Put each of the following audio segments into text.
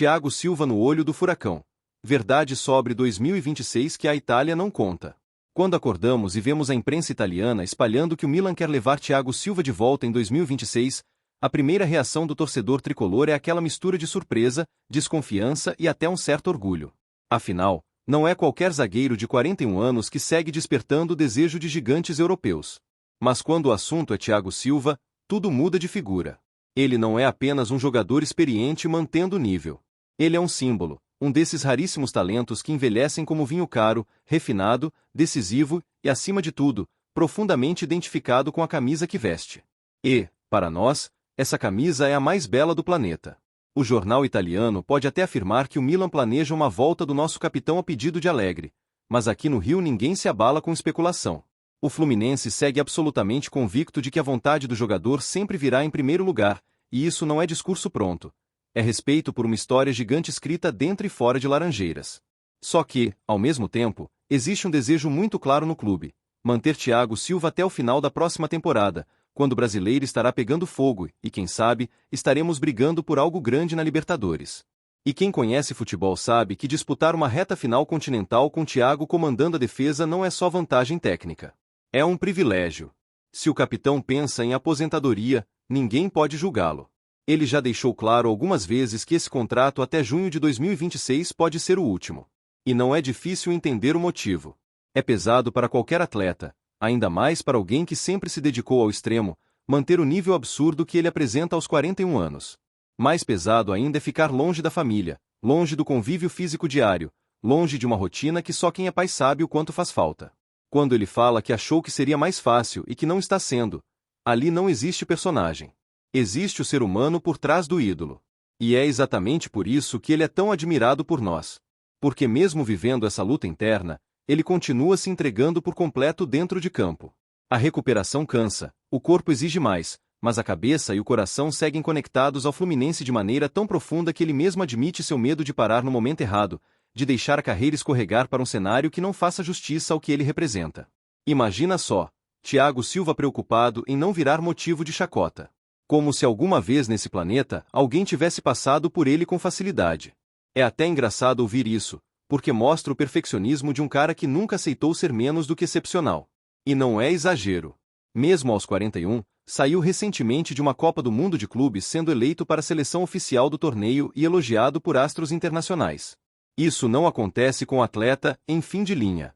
Thiago Silva no olho do furacão. Verdade sobre 2026 que a Itália não conta. Quando acordamos e vemos a imprensa italiana espalhando que o Milan quer levar Thiago Silva de volta em 2026, a primeira reação do torcedor tricolor é aquela mistura de surpresa, desconfiança e até um certo orgulho. Afinal, não é qualquer zagueiro de 41 anos que segue despertando o desejo de gigantes europeus. Mas quando o assunto é Thiago Silva, tudo muda de figura. Ele não é apenas um jogador experiente mantendo o nível. Ele é um símbolo, um desses raríssimos talentos que envelhecem como vinho caro, refinado, decisivo e, acima de tudo, profundamente identificado com a camisa que veste. E, para nós, essa camisa é a mais bela do planeta. O jornal italiano pode até afirmar que o Milan planeja uma volta do nosso capitão a pedido de Allegri, mas aqui no Rio ninguém se abala com especulação. O Fluminense segue absolutamente convicto de que a vontade do jogador sempre virá em primeiro lugar, e isso não é discurso pronto. É respeito por uma história gigante escrita dentro e fora de Laranjeiras. Só que, ao mesmo tempo, existe um desejo muito claro no clube: manter Thiago Silva até o final da próxima temporada, quando o brasileiro estará pegando fogo e, quem sabe, estaremos brigando por algo grande na Libertadores. E quem conhece futebol sabe que disputar uma reta final continental com Thiago comandando a defesa não é só vantagem técnica. É um privilégio. Se o capitão pensa em aposentadoria, ninguém pode julgá-lo. Ele já deixou claro algumas vezes que esse contrato até junho de 2026 pode ser o último. E não é difícil entender o motivo. É pesado para qualquer atleta, ainda mais para alguém que sempre se dedicou ao extremo, manter o nível absurdo que ele apresenta aos 41 anos. Mais pesado ainda é ficar longe da família, longe do convívio físico diário, longe de uma rotina que só quem é pai sabe o quanto faz falta. Quando ele fala que achou que seria mais fácil e que não está sendo, ali não existe personagem. Existe o ser humano por trás do ídolo. E é exatamente por isso que ele é tão admirado por nós. Porque mesmo vivendo essa luta interna, ele continua se entregando por completo dentro de campo. A recuperação cansa, o corpo exige mais, mas a cabeça e o coração seguem conectados ao Fluminense de maneira tão profunda que ele mesmo admite seu medo de parar no momento errado, de deixar a carreira escorregar para um cenário que não faça justiça ao que ele representa. Imagina só, Thiago Silva preocupado em não virar motivo de chacota. Como se alguma vez nesse planeta alguém tivesse passado por ele com facilidade. É até engraçado ouvir isso, porque mostra o perfeccionismo de um cara que nunca aceitou ser menos do que excepcional. E não é exagero. Mesmo aos 41, saiu recentemente de uma Copa do Mundo de Clubes sendo eleito para a seleção oficial do torneio e elogiado por astros internacionais. Isso não acontece com atleta em fim de linha.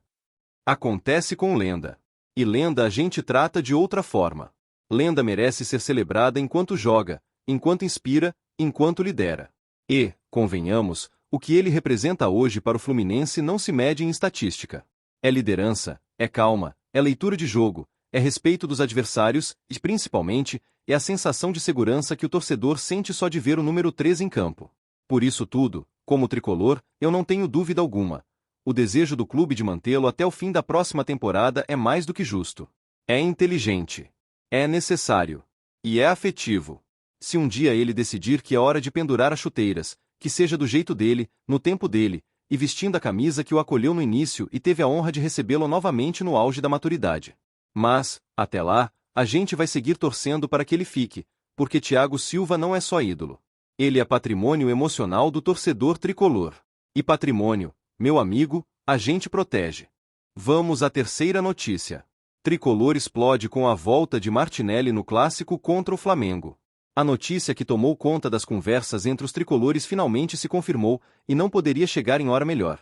Acontece com lenda. E lenda a gente trata de outra forma. Lenda merece ser celebrada enquanto joga, enquanto inspira, enquanto lidera. E, convenhamos, o que ele representa hoje para o Fluminense não se mede em estatística. É liderança, é calma, é leitura de jogo, é respeito dos adversários e, principalmente, é a sensação de segurança que o torcedor sente só de ver o número 3 em campo. Por isso tudo, como tricolor, eu não tenho dúvida alguma. O desejo do clube de mantê-lo até o fim da próxima temporada é mais do que justo. É inteligente. É necessário. E é afetivo. Se um dia ele decidir que é hora de pendurar as chuteiras, que seja do jeito dele, no tempo dele, e vestindo a camisa que o acolheu no início e teve a honra de recebê-lo novamente no auge da maturidade. Mas, até lá, a gente vai seguir torcendo para que ele fique, porque Thiago Silva não é só ídolo. Ele é patrimônio emocional do torcedor tricolor. E patrimônio, meu amigo, a gente protege. Vamos à terceira notícia. Tricolor explode com a volta de Martinelli no clássico contra o Flamengo. A notícia que tomou conta das conversas entre os tricolores finalmente se confirmou, e não poderia chegar em hora melhor.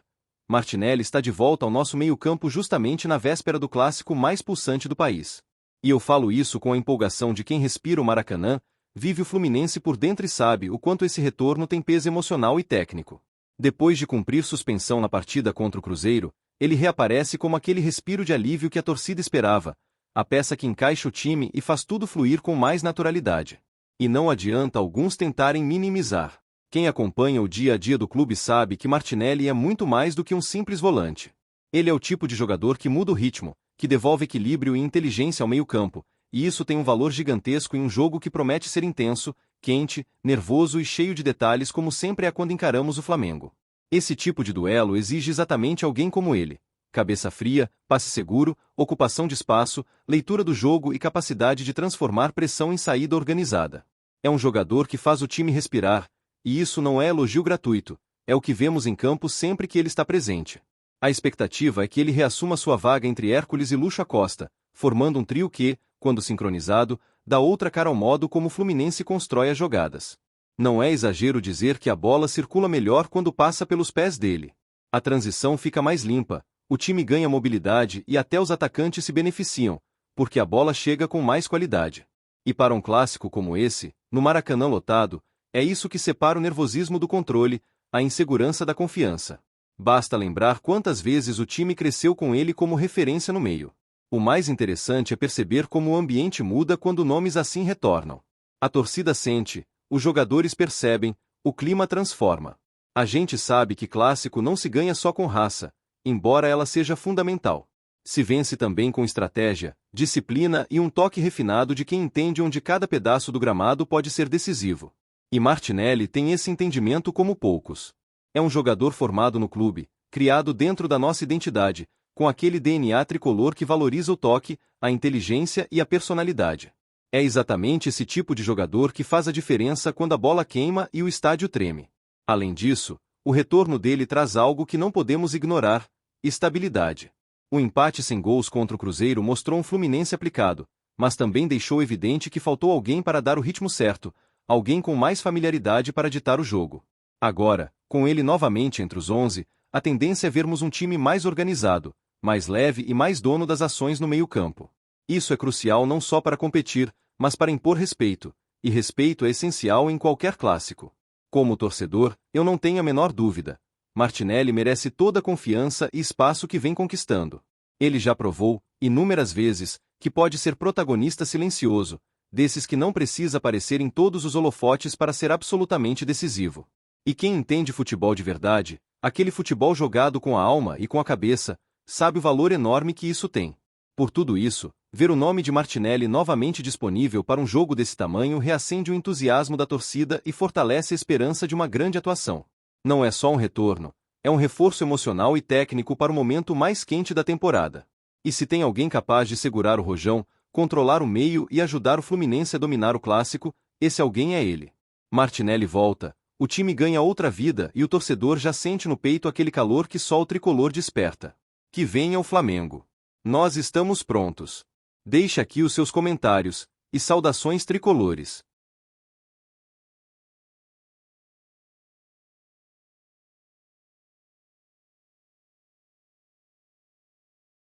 Martinelli está de volta ao nosso meio-campo justamente na véspera do clássico mais pulsante do país. E eu falo isso com a empolgação de quem respira o Maracanã, vive o Fluminense por dentro e sabe o quanto esse retorno tem peso emocional e técnico. Depois de cumprir suspensão na partida contra o Cruzeiro, ele reaparece como aquele respiro de alívio que a torcida esperava, a peça que encaixa o time e faz tudo fluir com mais naturalidade. E não adianta alguns tentarem minimizar. Quem acompanha o dia a dia do clube sabe que Martinelli é muito mais do que um simples volante. Ele é o tipo de jogador que muda o ritmo, que devolve equilíbrio e inteligência ao meio-campo, e isso tem um valor gigantesco em um jogo que promete ser intenso, quente, nervoso e cheio de detalhes como sempre é quando encaramos o Flamengo. Esse tipo de duelo exige exatamente alguém como ele. Cabeça fria, passe seguro, ocupação de espaço, leitura do jogo e capacidade de transformar pressão em saída organizada. É um jogador que faz o time respirar, e isso não é elogio gratuito, é o que vemos em campo sempre que ele está presente. A expectativa é que ele reassuma sua vaga entre Hércules e Lucho Acosta, formando um trio que, quando sincronizado, dá outra cara ao modo como o Fluminense constrói as jogadas. Não é exagero dizer que a bola circula melhor quando passa pelos pés dele. A transição fica mais limpa, o time ganha mobilidade e até os atacantes se beneficiam, porque a bola chega com mais qualidade. E para um clássico como esse, no Maracanã lotado, é isso que separa o nervosismo do controle, a insegurança da confiança. Basta lembrar quantas vezes o time cresceu com ele como referência no meio. O mais interessante é perceber como o ambiente muda quando nomes assim retornam. A torcida sente, os jogadores percebem, o clima transforma. A gente sabe que clássico não se ganha só com raça, embora ela seja fundamental. Se vence também com estratégia, disciplina e um toque refinado de quem entende onde cada pedaço do gramado pode ser decisivo. E Martinelli tem esse entendimento como poucos. É um jogador formado no clube, criado dentro da nossa identidade, com aquele DNA tricolor que valoriza o toque, a inteligência e a personalidade. É exatamente esse tipo de jogador que faz a diferença quando a bola queima e o estádio treme. Além disso, o retorno dele traz algo que não podemos ignorar: estabilidade. O empate sem gols contra o Cruzeiro mostrou um Fluminense aplicado, mas também deixou evidente que faltou alguém para dar o ritmo certo, alguém com mais familiaridade para ditar o jogo. Agora, com ele novamente entre os 11, a tendência é vermos um time mais organizado, mais leve e mais dono das ações no meio-campo. Isso é crucial não só para competir, mas para impor respeito, e respeito é essencial em qualquer clássico. Como torcedor, eu não tenho a menor dúvida: Martinelli merece toda a confiança e espaço que vem conquistando. Ele já provou, inúmeras vezes, que pode ser protagonista silencioso, desses que não precisa aparecer em todos os holofotes para ser absolutamente decisivo. E quem entende futebol de verdade, aquele futebol jogado com a alma e com a cabeça, sabe o valor enorme que isso tem. Por tudo isso, ver o nome de Martinelli novamente disponível para um jogo desse tamanho reacende o entusiasmo da torcida e fortalece a esperança de uma grande atuação. Não é só um retorno, é um reforço emocional e técnico para o momento mais quente da temporada. E se tem alguém capaz de segurar o rojão, controlar o meio e ajudar o Fluminense a dominar o clássico, esse alguém é ele. Martinelli volta, o time ganha outra vida e o torcedor já sente no peito aquele calor que só o tricolor desperta. Que venha o Flamengo. Nós estamos prontos. Deixe aqui os seus comentários, e saudações tricolores.